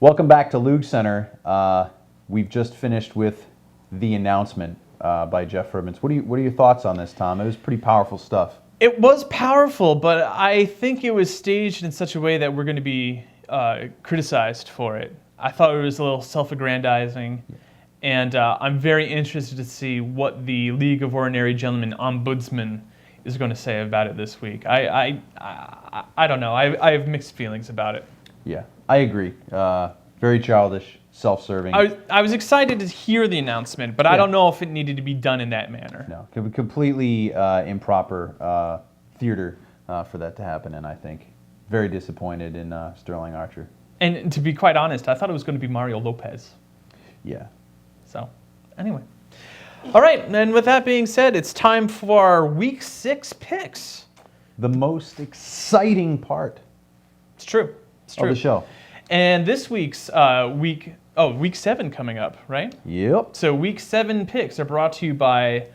Welcome back to LoOG Center. We've just finished with the announcement by Jeff Furmans. What are your thoughts on this, Tom? It was pretty powerful stuff. It was powerful, but I think it was staged in such a way that we're going to be criticized for it. I thought it was a little self-aggrandizing, and I'm very interested to see what the League of Ordinary Gentlemen Ombudsman is going to say about it this week. I don't know. I have mixed feelings about it. Yeah, I agree. Very childish, self-serving. I was excited to hear the announcement, but I don't know if it needed to be done in that manner. No, completely improper theater for that to happen, and I think very disappointed in Sterling Archer. And to be quite honest, I thought it was going to be Mario Lopez. Yeah. So, anyway. All right, and with that being said, it's time for our Week 6 picks. The most exciting part. It's true. It's true. Of the show. And this week's Week 7 coming up, right? Yep. So Week 7 picks are brought to you by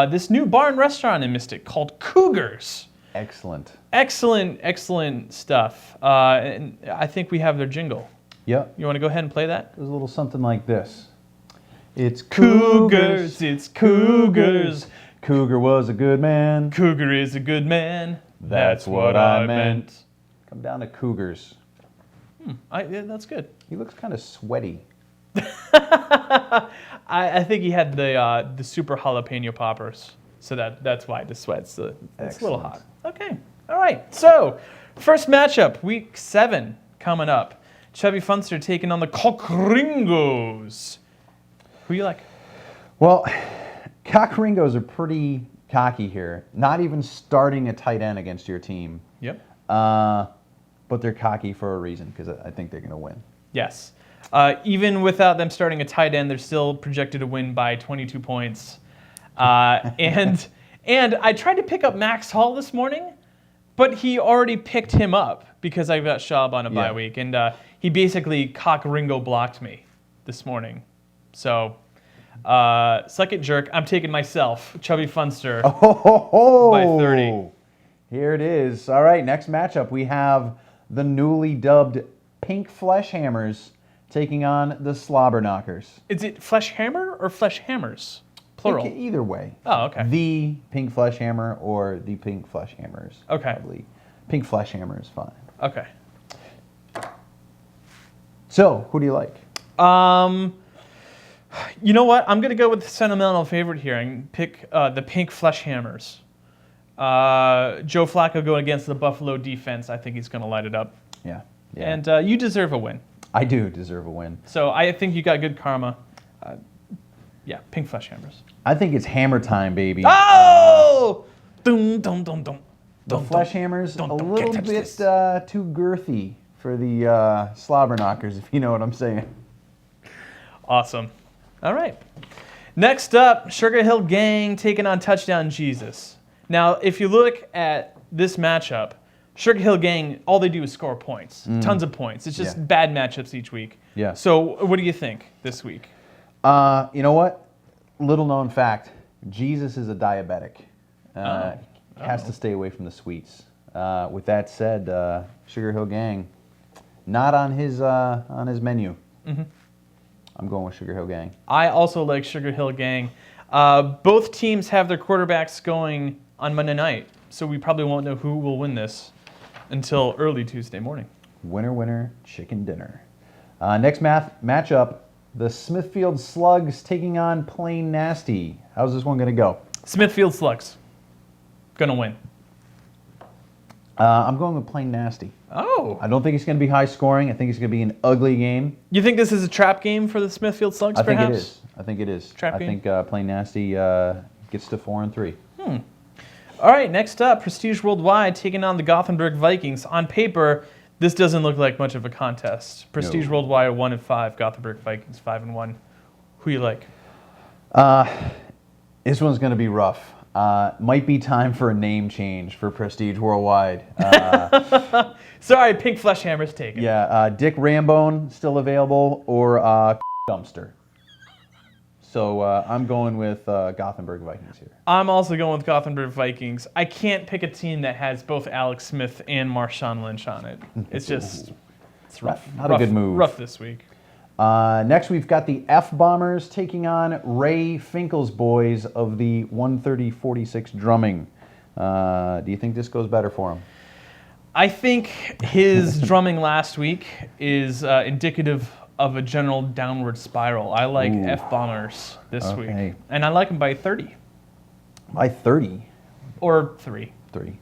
this new bar and restaurant in Mystic called Cougars. Excellent. Excellent stuff. And I think we have their jingle. Yep. You want to go ahead and play that? It was a little something like this. It's Cougars, it's Cougars. Cougar was a good man. Cougar is a good man. That's what I meant. Come down to Cougars. Yeah, that's good. He looks kind of sweaty. I think he had the super jalapeno poppers, so that's why the sweat's it's a little hot. Okay, all right. So first matchup, Week 7 coming up. Chubby Funster taking on the Cockringos. Who you like? Well, Cockringos are pretty cocky here. Not even starting a tight end against your team. Yep. But they're cocky for a reason, because I think they're going to win. Yes. Even without them starting a tight end, they're still projected to win by 22 points. And I tried to pick up Max Hall this morning, but he already picked him up because I got Schaub on a bye week. And he basically cock-ringo blocked me this morning. So, suck it, jerk. I'm taking myself, Chubby Funster, by 30. Here it is. All right, next matchup, we have the newly dubbed Pink Flesh Hammers taking on the Slobber Knockers. Is it Flesh Hammer or Flesh Hammers? Plural. Either way. Oh, okay. The Pink Flesh Hammer or the Pink Flesh Hammers. Okay. Probably. Pink Flesh Hammer is fine. Okay. So, who do you like? You know what? I'm going to go with the sentimental favorite here and pick the Pink Flesh Hammers. Joe Flacco going against the Buffalo defense. I think he's going to light it up. Yeah. And you deserve a win. I do deserve a win. So I think you got good karma. Pink Flesh Hammers. I think it's hammer time, baby. Oh! Dum, dum, dum, dum. The Flesh Hammers, a little bit too girthy for the Slobber Knockers, if you know what I'm saying. Awesome. All right. Next up, Sugar Hill Gang taking on Touchdown Jesus. Now, if you look at this matchup, Sugar Hill Gang, all they do is score points. Tons of points. It's just bad matchups each week. Yeah. So what do you think this week? You know what? Little known fact, Jesus is a diabetic. Has to stay away from the sweets. With that said, Sugar Hill Gang, not on his menu. Mm-hmm. I'm going with Sugar Hill Gang. I also like Sugar Hill Gang. Both teams have their quarterbacks going on Monday night, so we probably won't know who will win this until early Tuesday morning. Winner, winner, chicken dinner. Next matchup, the Smithfield Slugs taking on Plain Nasty. How's this one going to go? Smithfield Slugs. Gonna win. I'm going with Plain Nasty. Oh. I don't think it's going to be high scoring. I think it's going to be an ugly game. You think this is a trap game for the Smithfield Slugs, I think perhaps? it is. I think it is. Trap game? I think Plain Nasty gets to 4-3. All right, next up, Prestige Worldwide taking on the Gothenburg Vikings. On paper, this doesn't look like much of a contest. Prestige Worldwide 1-5, Gothenburg Vikings 5-1. Who you like? This one's going to be rough. Might be time for a name change for Prestige Worldwide. Sorry, Pink Flesh Hammer's taken. Yeah, Dick Rambone still available, or Dumpster. So I'm going with Gothenburg Vikings here. I'm also going with Gothenburg Vikings. I can't pick a team that has both Alex Smith and Marshawn Lynch on it. It's It's rough. Not a good move. Rough this week. Next, we've got the F-Bombers taking on Ray Finkel's boys of the 130-46 drumming. Do you think this goes better for him? I think his drumming last week is indicative of a general downward spiral. I like F-Bombers this week. And I like them by 30. By 30? Or 3. 3.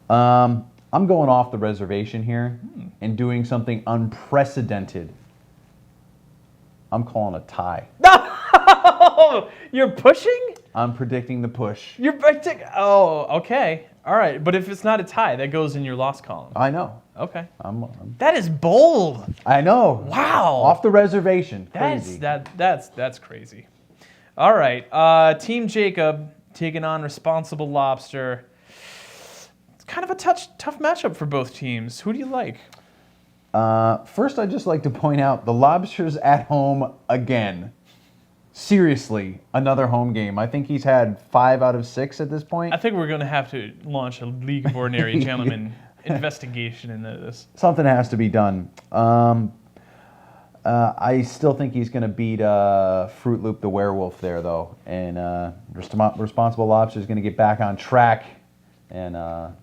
I'm going off the reservation here and doing something unprecedented. I'm calling a tie. No! You're pushing? I'm predicting the push. You're predicting... Oh, okay. All right. But if it's not a tie, that goes in your loss column. I know. Okay. That is bold. I know. Wow. Off the reservation. Crazy. That's crazy. All right. Team Jacob taking on Responsible Lobster. It's kind of a tough matchup for both teams. Who do you like? First, I'd just like to point out the Lobster's at home again. Seriously, another home game. I think he's had 5 out of 6 at this point. I think we're going to have to launch a League of Ordinary Gentlemen investigation into this. Something has to be done. I still think he's going to beat Fruit Loop the Werewolf there, though. And Responsible Lobster is going to get back on track and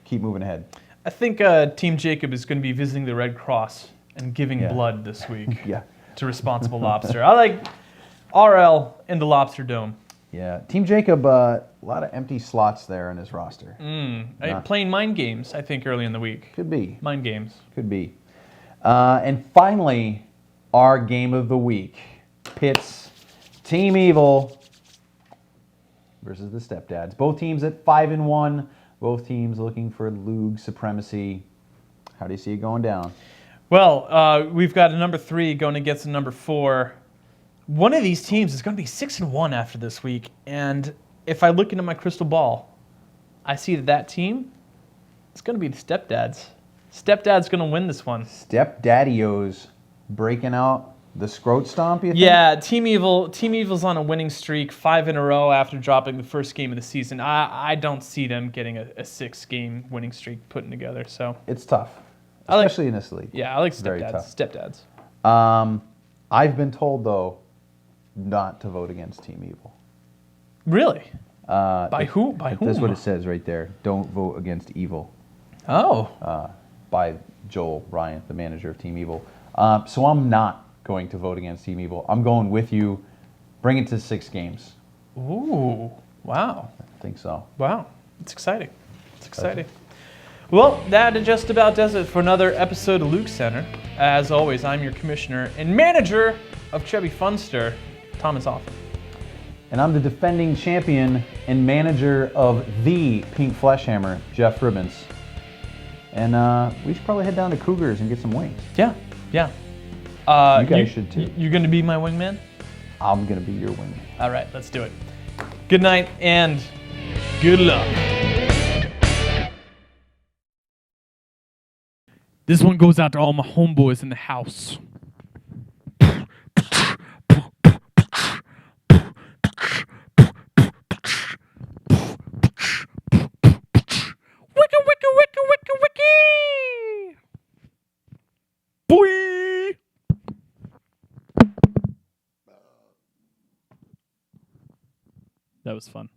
keep moving ahead. I think Team Jacob is going to be visiting the Red Cross and giving blood this week to Responsible Lobster. I like RL in the Lobster Dome. Yeah. Team Jacob, a lot of empty slots there in his roster. Playing mind games, I think, early in the week. Could be. Mind games. Could be. And finally, our game of the week pits Team Evil versus the Stepdads. Both teams at 5-1. Both teams looking for LoOG supremacy. How do you see it going down? Well, we've got a number 3 going against a number 4. One of these teams is going to be 6-1 after this week, and if I look into my crystal ball, I see that team, it's going to be the Stepdads. Stepdad's going to win this one. Stepdaddios breaking out the scrote stomp, you think? Yeah, Team Evil's on a winning streak, 5 in a row after dropping the first game of the season. I don't see them getting a 6-game winning streak putting together. So it's tough, especially in this league. Yeah, I like Stepdads. I've been told, though, not to vote against Team Evil. Really? By who? By whom? That's what it says right there. Don't vote against Evil. Oh. By Joel Ryan, the manager of Team Evil. So I'm not going to vote against Team Evil. I'm going with you. Bring it to 6 games. Ooh. Wow. I think so. Wow. It's exciting. It's exciting. Well, that just about does it for another episode of LoOG Center. As always, I'm your commissioner and manager of Chubby Funster, Thomas Offen. And I'm the defending champion and manager of the Pink Flesh Hammer, Jeff Ribbons. And we should probably head down to Cougars and get some wings. Yeah. You guys should too. You're going to be my wingman? I'm going to be your wingman. All right, let's do it. Good night and good luck. This one goes out to all my homeboys in the house. Wiki. Boy. That was fun.